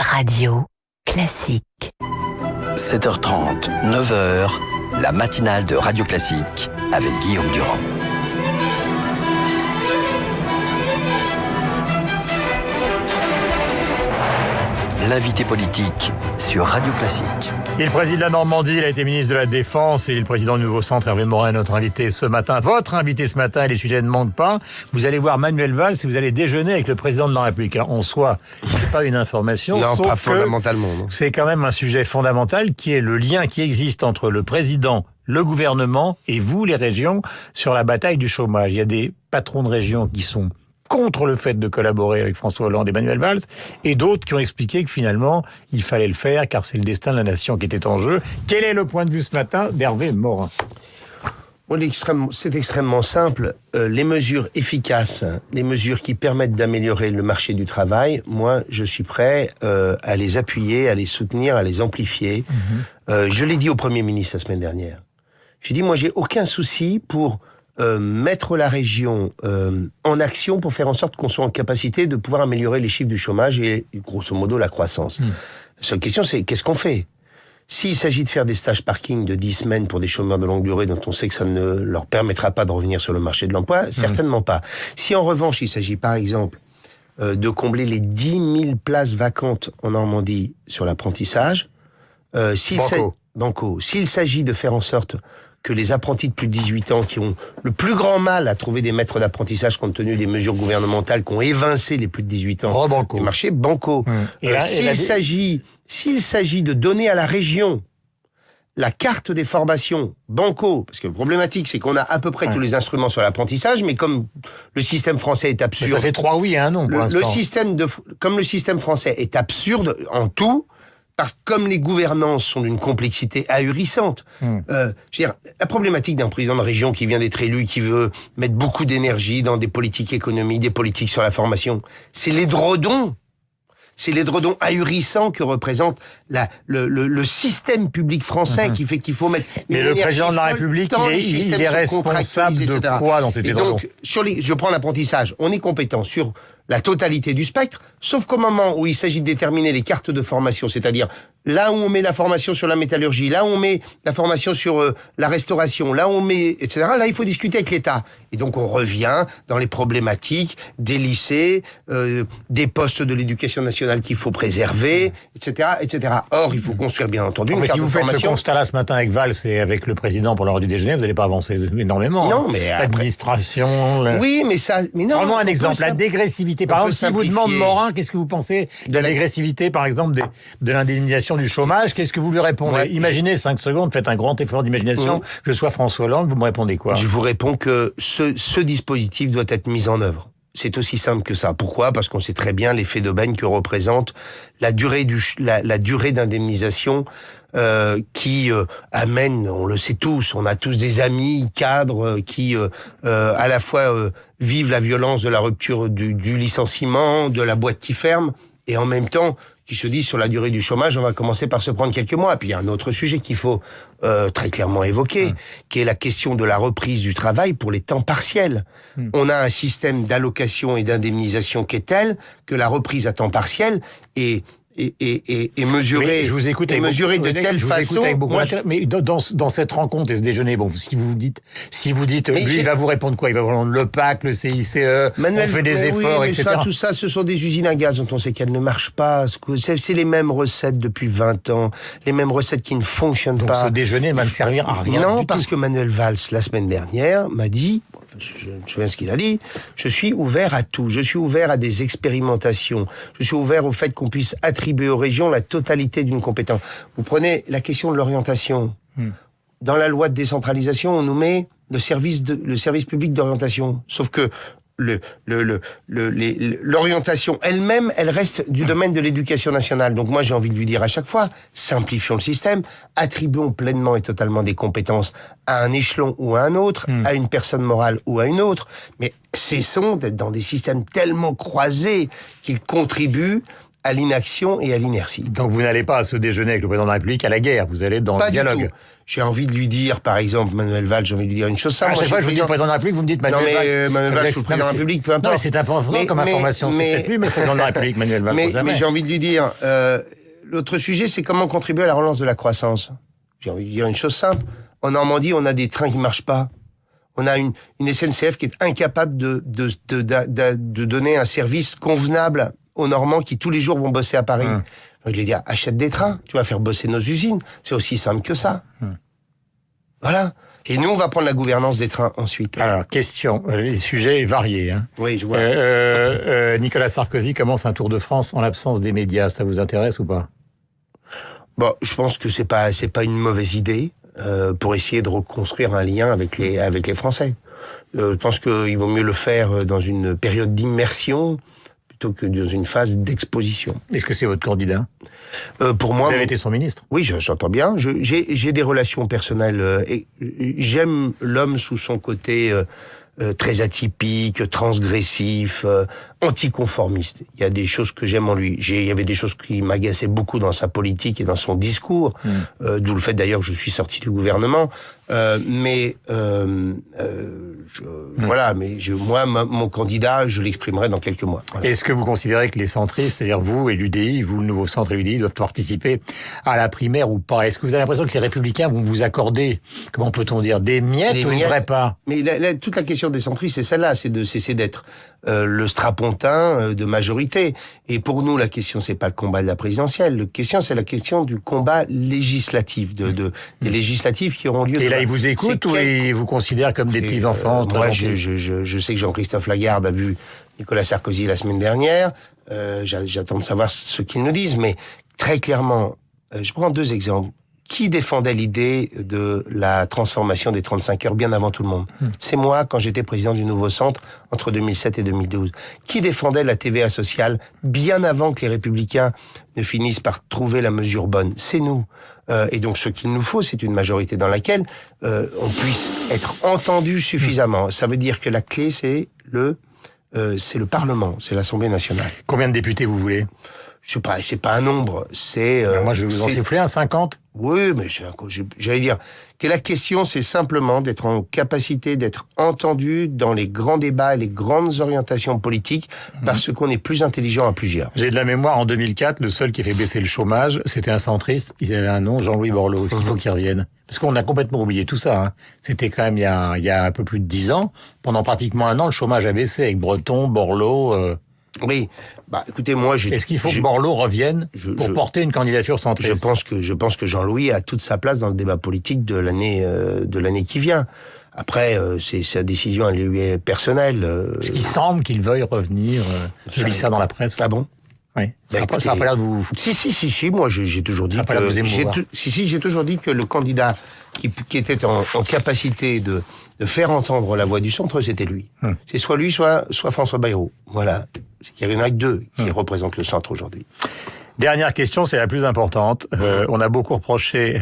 Radio Classique. 7h30, 9h, la matinale de Radio Classique avec Guillaume Durand. L'invité politique sur Radio Classique. Il préside la Normandie, il a été ministre de la Défense et il est le président du nouveau centre. Hervé Morin, notre invité ce matin. Votre invité ce matin, et les sujets ne manquent pas. Vous allez voir Manuel Valls et vous allez déjeuner avec le président de la République. En soi, c'est pas une information. Non, sauf pas que fondamentalement. Non. c'est quand même un sujet fondamental qui est le lien qui existe entre le président, le gouvernement et vous, les régions, sur la bataille du chômage. Il y a des patrons de régions qui sont contre le fait de collaborer avec François Hollande et Manuel Valls, et d'autres qui ont expliqué que finalement, il fallait le faire, car c'est le destin de la nation qui était en jeu. Quel est le point de vue ce matin d'Hervé Morin ? C'est extrêmement simple. Les mesures efficaces, les mesures qui permettent d'améliorer le marché du travail, moi, je suis prêt à les appuyer, à les soutenir, à les amplifier. Je l'ai dit au Premier ministre la semaine dernière. J'ai dit, moi, j'ai aucun souci pour mettre la région en action pour faire en sorte qu'on soit en capacité de pouvoir améliorer les chiffres du chômage et, grosso modo, la croissance. La seule question, c'est qu'est-ce qu'on fait ? S'il s'agit de faire des stages parking de 10 semaines pour des chômeurs de longue durée dont on sait que ça ne leur permettra pas de revenir sur le marché de l'emploi, certainement pas. Si en revanche, il s'agit par exemple de combler les 10 000 places vacantes en Normandie sur l'apprentissage, s'il s'agit de faire en sorte que les apprentis de plus de 18 ans qui ont le plus grand mal à trouver des maîtres d'apprentissage compte tenu des mesures gouvernementales qui ont évincé les plus de 18 ans du marché, banco. S'il s'agit de donner à la région la carte des formations, banco, parce que le problématique, c'est qu'on a à peu près tous les instruments sur l'apprentissage, mais comme le système français est absurde... Mais ça fait 3 oui et un non pour l'instant. Comme le système français est absurde en tout... Parce que comme les gouvernances sont d'une complexité ahurissante, je veux dire, la problématique d'un président de région qui vient d'être élu, qui veut mettre beaucoup d'énergie dans des politiques économiques, des politiques sur la formation, c'est l'édredon ahurissant que représente le système public français qui fait qu'il faut mettre... Mais le président de la République, il est responsable de quoi dans cet édredon ? Donc, je prends l'apprentissage, on est compétent sur la totalité du spectre, sauf qu'au moment où il s'agit de déterminer les cartes de formation, c'est-à-dire là où on met la formation sur la métallurgie, là où on met la formation sur la restauration, là où on met, etc., là il faut discuter avec l'État. Et donc on revient dans les problématiques des lycées, des postes de l'éducation nationale qu'il faut préserver, etc., etc. Or, il faut construire bien entendu une carte de formation. Si vous faites ce constat-là ce matin avec Valls et avec le président pour l'heure du déjeuner, vous n'allez pas avancer énormément. Non, mais l'administration... Oui, mais ça... Mais non, prenons un exemple, la dégressivité. Par exemple, si vous demande Morin, qu'est-ce que vous pensez de la dégressivité, par exemple, de l'indemnisation du chômage, qu'est-ce que vous lui répondez ? Imaginez 5 secondes, faites un grand effort d'imagination, je sois François Hollande, vous me répondez quoi ? Je vous réponds que ce dispositif doit être mis en œuvre. C'est aussi simple que ça. Pourquoi ? Parce qu'on sait très bien l'effet d'aubaine que représente la durée d'indemnisation qui amène, on le sait tous, on a tous des amis cadres qui à la fois vivent la violence de la rupture du licenciement, de la boîte qui ferme, et en même temps qui se disent sur la durée du chômage, on va commencer par se prendre quelques mois. Puis il y a un autre sujet qu'il faut très clairement évoquer, qui est la question de la reprise du travail pour les temps partiels. On a un système d'allocation et d'indemnisation qui est tel que la reprise à temps partiel est mesurée, de telle façon. Mais dans cette rencontre et ce déjeuner, bon, si vous dites, lui, il va vous répondre quoi ? Il va vous répondre le PAC, le CICE, on fait des efforts, etc. Tout ça, ce sont des usines à gaz dont on sait qu'elles ne marchent pas. C'est les mêmes recettes depuis 20 ans, les mêmes recettes qui ne fonctionnent pas. Donc ce déjeuner va ne servir à rien. Non, parce que Manuel Valls, la semaine dernière, m'a dit, je me souviens ce qu'il a dit, je suis ouvert à tout, je suis ouvert à des expérimentations, je suis ouvert au fait qu'on puisse attribuer aux régions la totalité d'une compétence. Vous prenez la question de l'orientation. Dans la loi de décentralisation, on nous met le service public d'orientation. Sauf que l'orientation elle-même, elle reste du domaine de l'éducation nationale. Donc moi, j'ai envie de lui dire à chaque fois, simplifions le système, attribuons pleinement et totalement des compétences à un échelon ou à un autre, à une personne morale ou à une autre, mais cessons d'être dans des systèmes tellement croisés qu'ils contribuent à l'inaction et à l'inertie. Donc vous n'allez pas à ce déjeuner avec le président de la République à la guerre, vous allez dans Pas le du dialogue. tout. J'ai envie de lui dire, par exemple, Manuel Valls, j'ai envie de lui dire une chose simple. À chaque fois que je vous dis président de la République, vous me dites Manuel non, mais, Valls. Manuel Valls ou le président de la République, peu importe. Non, mais c'est important comme information. C'est peut-être lui, mais président de la République, Manuel Valls. Mais j'ai envie de lui dire, l'autre sujet, c'est comment contribuer à la relance de la croissance. J'ai envie de dire une chose simple. En Normandie, on a des trains qui marchent pas. On a une SNCF qui est incapable de donner un service convenable aux Normands qui tous les jours vont bosser à Paris. Je lui dis, achète des trains, tu vas faire bosser nos usines. C'est aussi simple que ça. Voilà. Et nous, on va prendre la gouvernance des trains ensuite. Alors, question, les sujets variés. Hein. Oui, je vois. Nicolas Sarkozy commence un Tour de France en l'absence des médias. Ça vous intéresse ou pas? Bon, je pense que c'est pas une mauvaise idée. Pour essayer de reconstruire un lien avec les Français. Je pense qu'il vaut mieux le faire dans une période d'immersion plutôt que dans une phase d'exposition. Est-ce que c'est votre candidat? Pour moi, vous avez été son ministre. Oui, j'entends bien. J'ai des relations personnelles et j'aime l'homme sous son côté très atypique, transgressif, anticonformiste. Il y a des choses que j'aime en lui. Il y avait des choses qui m'agaçaient beaucoup dans sa politique et dans son discours, d'où le fait d'ailleurs que je suis sorti du gouvernement. Voilà, mais moi, mon candidat, je l'exprimerai dans quelques mois. Voilà. Est-ce que vous considérez que les centristes, c'est-à-dire vous et l'UDI, vous, le nouveau centre et l'UDI, doivent participer à la primaire ou pas? Est-ce que vous avez l'impression que les Républicains vont vous accorder, comment peut-on dire, des miettes ou une vraie part? Mais toute la question des centristes, c'est celle-là, c'est de cesser d'être le strapontin de majorité. Et pour nous, la question, c'est pas le combat de la présidentielle. La question, c'est la question du combat législatif, des législatives qui auront lieu. Et là, ils vous écoutent ou ils vous considèrent comme des petits enfants? Moi, je sais que Jean-Christophe Lagarde a vu Nicolas Sarkozy la semaine dernière. J'attends de savoir ce qu'ils nous disent. Mais très clairement, je prends deux exemples. Qui défendait l'idée de la transformation des 35 heures bien avant tout le monde? C'est moi, quand j'étais président du Nouveau Centre, entre 2007 et 2012. Qui défendait la TVA sociale bien avant que les Républicains ne finissent par trouver la mesure bonne? C'est nous. Et donc, ce qu'il nous faut, c'est une majorité dans laquelle on puisse être entendu suffisamment. Ça veut dire que la clé, c'est le Parlement, c'est l'Assemblée nationale. Combien de députés vous voulez? Je sais pas, c'est pas un nombre, c'est... moi, je vais vous en siffler un 50. Oui, mais j'allais dire que la question, c'est simplement d'être en capacité d'être entendu dans les grands débats et les grandes orientations politiques, parce qu'on est plus intelligent à plusieurs. J'ai de la mémoire, en 2004, le seul qui a fait baisser le chômage, c'était un centriste, il avait un nom, Jean-Louis Borloo. Est-ce qu'il faut qu'il revienne? Parce qu'on a complètement oublié tout ça. Hein. C'était quand même il y a un peu plus de 10 ans. Pendant pratiquement un an, le chômage a baissé avec Breton, Borloo... Oui, écoutez, moi, est-ce qu'il faut que Borloo revienne pour porter une candidature centriste? Je pense que Jean-Louis a toute sa place dans le débat politique de l'année qui vient. Après, c'est sa décision, elle lui est personnelle. Parce qu'il semble qu'il veuille revenir. Je lis ça dans la presse. Ah bon? Oui. Ça n'a pas l'air de vous... Si, moi, j'ai toujours dit j'ai toujours dit que le candidat qui était en capacité de faire entendre la voix du centre, c'était lui. C'est soit lui, soit François Bayrou. Voilà. Il y en a que deux qui représentent le centre aujourd'hui. Dernière question, c'est la plus importante. On a beaucoup reproché,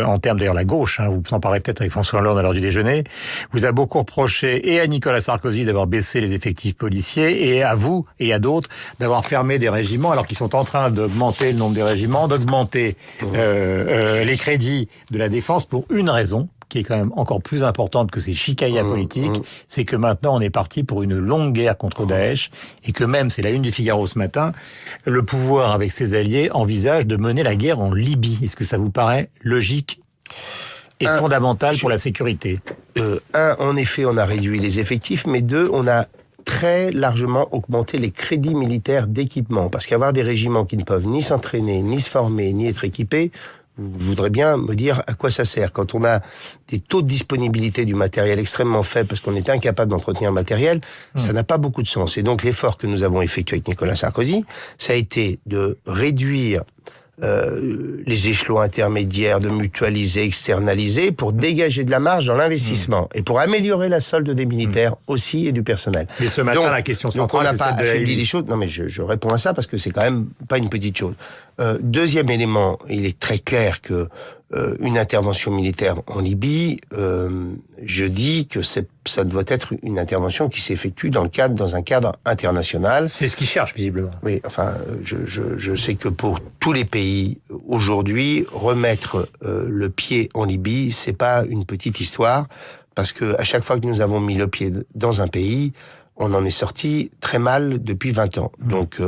en termes d'ailleurs la gauche, hein, vous en parlerez peut-être avec François Hollande à l'heure du déjeuner, vous a beaucoup reproché et à Nicolas Sarkozy d'avoir baissé les effectifs policiers et à vous et à d'autres d'avoir fermé des régiments alors qu'ils sont en train d'augmenter le nombre des régiments, d'augmenter les crédits de la défense pour une raison, qui est quand même encore plus importante que ces chicayas politiques, c'est que maintenant on est parti pour une longue guerre contre Daesh, et que même, c'est la une du Figaro ce matin, le pouvoir avec ses alliés envisage de mener la guerre en Libye. Est-ce que ça vous paraît logique et fondamental pour la sécurité? En effet, on a réduit les effectifs, mais deux, on a très largement augmenté les crédits militaires d'équipement, parce qu'avoir des régiments qui ne peuvent ni s'entraîner, ni se former, ni être équipés, vous voudrez bien me dire à quoi ça sert. Quand on a des taux de disponibilité du matériel extrêmement faibles parce qu'on est incapable d'entretenir le matériel, ça n'a pas beaucoup de sens. Et donc l'effort que nous avons effectué avec Nicolas Sarkozy, ça a été de réduire les échelons intermédiaires, de mutualiser, externaliser, pour dégager de la marge dans l'investissement et pour améliorer la solde des militaires aussi et du personnel. Mais ce matin, la question centrale, c'est celle de affaibli les choses. Non, mais je réponds à ça parce que c'est quand même pas une petite chose. Deuxième élément, il est très clair que une intervention militaire en Libye, je dis que ça doit être une intervention qui s'effectue dans un cadre international. C'est ce qu'ils cherchent, visiblement. Oui, enfin, je sais que pour tous les pays, aujourd'hui, remettre le pied en Libye, c'est pas une petite histoire, parce que à chaque fois que nous avons mis le pied dans un pays, on en est sorti très mal depuis 20 ans. Donc,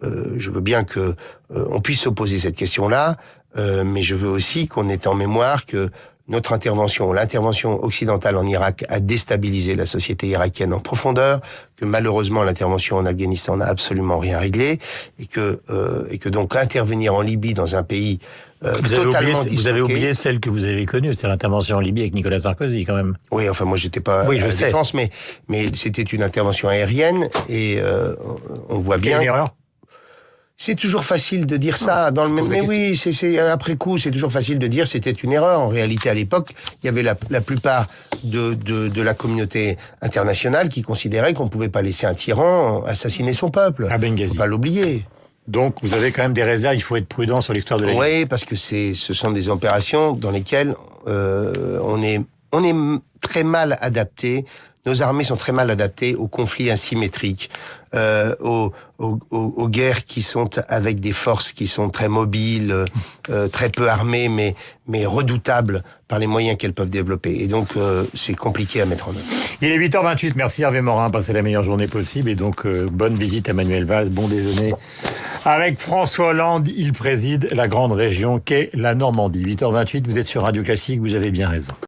je veux bien que on puisse se poser cette question-là, mais je veux aussi qu'on ait en mémoire que l'intervention occidentale en Irak a déstabilisé la société irakienne en profondeur, que malheureusement l'intervention en Afghanistan n'a absolument rien réglé, et que donc intervenir en Libye dans un pays totalement disloqué. Vous avez oublié celle que vous avez connue, c'était l'intervention en Libye avec Nicolas Sarkozy, quand même. Oui, enfin moi j'étais pas à la défense, mais c'était une intervention aérienne, et on voit bien. Une erreur. C'est toujours facile de dire ça dans le même. Mais oui, c'est après coup, c'est toujours facile de dire c'était une erreur. En réalité, à l'époque, il y avait la plupart de la communauté internationale qui considérait qu'on pouvait pas laisser un tyran assassiner son peuple. À Benghazi. Faut pas l'oublier. Donc, vous avez quand même des réserves. Il faut être prudent sur l'histoire de la Libye. Oui, parce que ce sont des opérations dans lesquelles on est très mal adapté. Nos armées sont très mal adaptées aux conflits asymétriques, aux guerres qui sont avec des forces qui sont très mobiles, très peu armées, mais redoutables par les moyens qu'elles peuvent développer. Et donc, c'est compliqué à mettre en œuvre. Il est 8h28. Merci Hervé Morin. Passez la meilleure journée possible. Et donc, bonne visite à Manuel Valls. Bon déjeuner avec François Hollande. Il préside la grande région qu'est la Normandie. 8h28. Vous êtes sur Radio Classique. Vous avez bien raison.